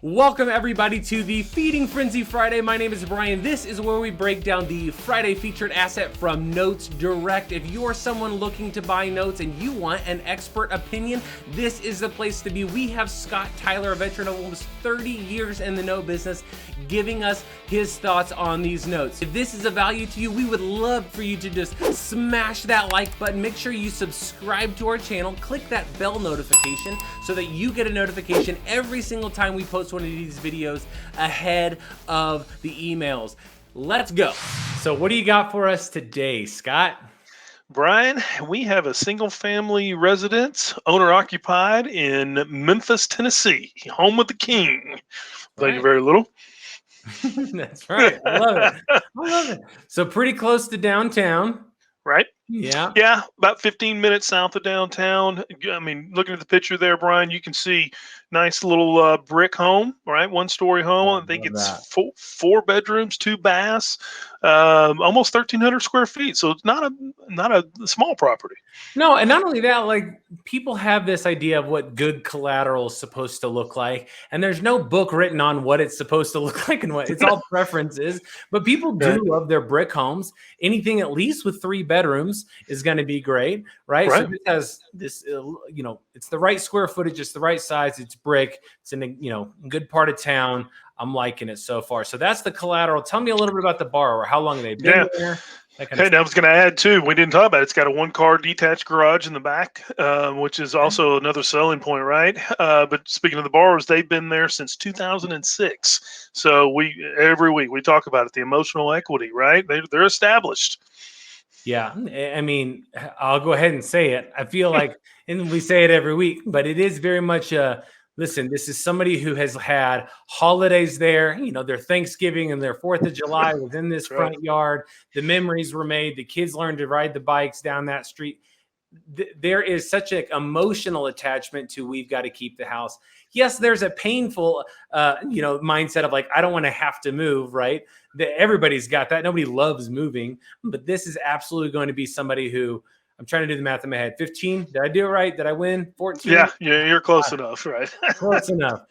Welcome everybody to the Feeding Frenzy Friday. My name is Brian. This is where we break down the Friday featured asset from Notes Direct. If you're someone looking to buy notes and you want an expert opinion, this is the place to be. We have Scott Tyler, a veteran of almost 30 years in the note business, giving us his thoughts on these notes. If this is a value to you, we would love for you to just smash that like button. Make sure you subscribe to our channel, click that bell notification so that you get a notification every single time we post one of these videos ahead of the emails. Let's go. So what do you got for us today, Scott? Brian, we have a single family residence, owner occupied in Memphis, Tennessee, home of the king. Thank you very little. That's right. I love it. I love it. So pretty close to downtown. Right? Yeah. Yeah, about 15 minutes south of downtown. I mean, looking at the picture there, Brian, you can see nice little brick home, right? One-story home. I think it's four bedrooms, 2 baths, almost 1,300 square feet. So it's not a small property. No, and not only that, like people have this idea of what good collateral is supposed to look like, and there's no book written on what it's supposed to look like and what it's all preferences. But people do love their brick homes. Anything at least with 3 bedrooms is going to be great, right? So this has this, it's the right square footage, it's the right size, it's brick, it's in a good part of town. I'm liking it so far. So that's the collateral. Tell me a little bit about the borrower. How long have they been there? I was going to add too. We didn't talk about it. It's got a 1-car detached garage in the back, which is also another selling point, right? But speaking of the borrowers, they've been there since 2006. So every week we talk about it. The emotional equity, right? They're established. Yeah, I mean, I'll go ahead and say it. I feel like, and we say it every week, but it is very much listen, this is somebody who has had holidays there, their Thanksgiving and their 4th of July was in this front yard. The memories were made. The kids learned to ride the bikes down that street. There is such an emotional attachment to we've got to keep the house. Yes, there's a painful, mindset of like, I don't want to have to move, right? Everybody's got that. Nobody loves moving, but this is absolutely going to be somebody who, I'm trying to do the math in my head. 15. Did I do it right? Did I win? 14? Yeah, you're close enough, right? Close enough.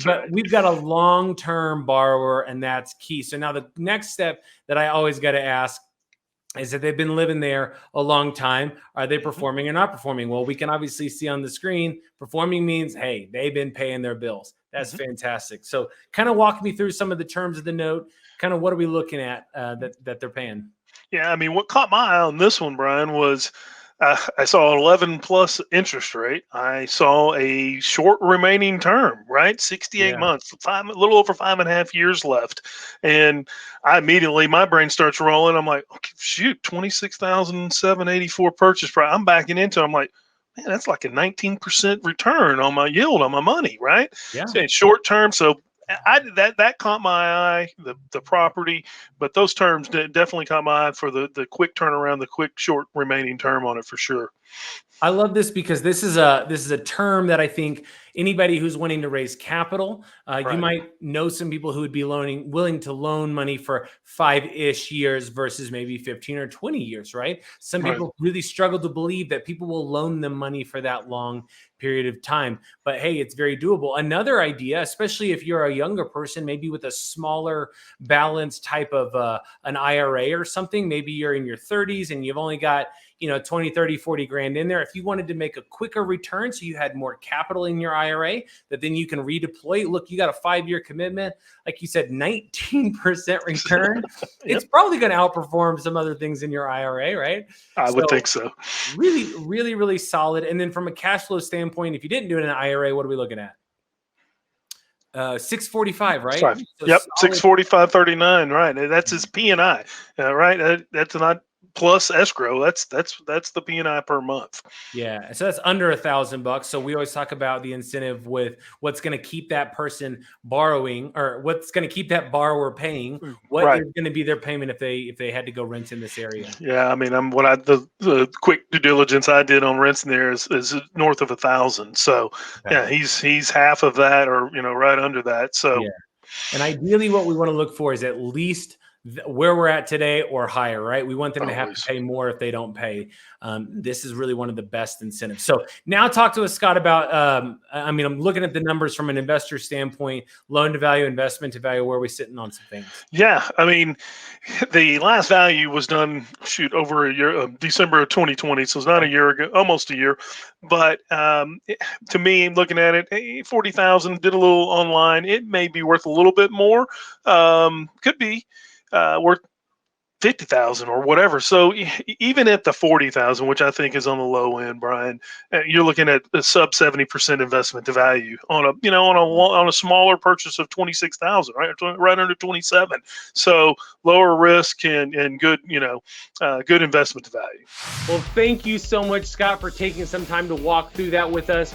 But we've got a long-term borrower, and that's key. So now the next step that I always got to ask is that they've been living there a long time. Are they performing or not performing? Well, we can obviously see on the screen, performing means, hey, they've been paying their bills. That's fantastic. So kind of walk me through some of the terms of the note. Kind of what are we looking at that they're paying? Yeah, I mean, what caught my eye on this one, Brian, was I saw an 11+ interest rate. I saw a short remaining term, right? 68 months, a little over 5.5 years left. And my brain starts rolling. I'm like, okay, shoot, 26,784 purchase price. I'm backing into it. I'm like, man, that's like a 19% return on my yield on my money, right? Yeah. So it's short term. So that caught my eye, the property, but those terms definitely caught my eye for the quick turnaround, the quick short remaining term on it for sure. I love this because this is a term that I think anybody who's wanting to raise capital, you might know some people who would be willing to loan money for 5-ish years versus maybe 15 or 20 years, right? Some people really struggle to believe that people will loan them money for that long period of time. But hey, it's very doable. Another idea, especially if you're a younger person, maybe with a smaller balance type of an IRA or something, maybe you're in your 30s and you've only got 20, 30, 40 grand in there. If you wanted to make a quicker return, so you had more capital in your IRA that then you can redeploy. Look, you got a 5-year commitment. Like you said, 19% return. It's probably going to outperform some other things in your IRA, right? I would think so. Really, really, really solid. And then from a cash flow standpoint, if you didn't do it in an IRA, what are we looking at? 645, right? So yep, 645.39, right? That's his P&I, right? That's not plus escrow. That's the P&I per month. Yeah, so that's under $1,000. So we always talk about the incentive with what's going to keep that person borrowing, or what's going to keep that borrower paying. What is going to be their payment if they had to go rent in this area? Yeah, I mean, the quick due diligence I did on rents in there is north of 1,000. So yeah, he's half of that, or right under that. So and ideally, what we want to look for is at least where we're at today or higher, right? We want them to have Always. to pay more if they don't pay. This is really one of the best incentives. So now talk to us, Scott, about, I'm looking at the numbers from an investor standpoint, loan to value, investment to value, where are we sitting on some things? Yeah, the last value was done over a year, December of 2020, so it's not a year ago, almost a year. But to me, looking at it, 40,000, did a little online. It may be worth a little bit more. Could be worth 50,000 or whatever. So even at the 40,000, which I think is on the low end, Brian, you're looking at a sub 70% investment to value on a smaller purchase of 26,000, right under 27. So lower risk and good, good investment to value. Well, thank you so much, Scott, for taking some time to walk through that with us.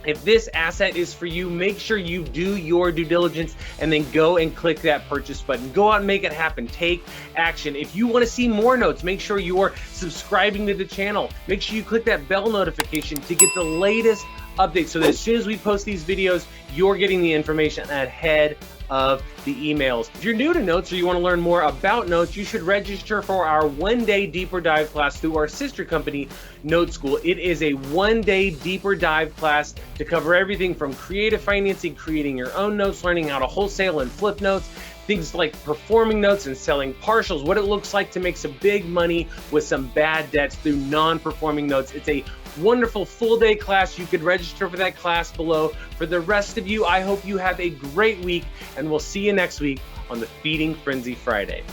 If this asset is for you, make sure you do your due diligence and then go and click that purchase button. Go out and make it happen. Take action. If you want to see more notes, make sure you're subscribing to the channel. Make sure you click that bell notification to get the latest updates so that as soon as we post these videos, you're getting the information ahead of the emails. If you're new to Notes or you want to learn more about Notes, you should register for our one-day deeper dive class through our sister company, Note School. It is a one-day deeper dive class to cover everything from creative financing, creating your own notes, learning how to wholesale and flip notes, things like performing notes and selling partials, what it looks like to make some big money with some bad debts through non-performing notes. It's a wonderful full-day class. You could register for that class below. For the rest of you, I hope you have a great week, and we'll see you next week on the Feeding Frenzy Friday.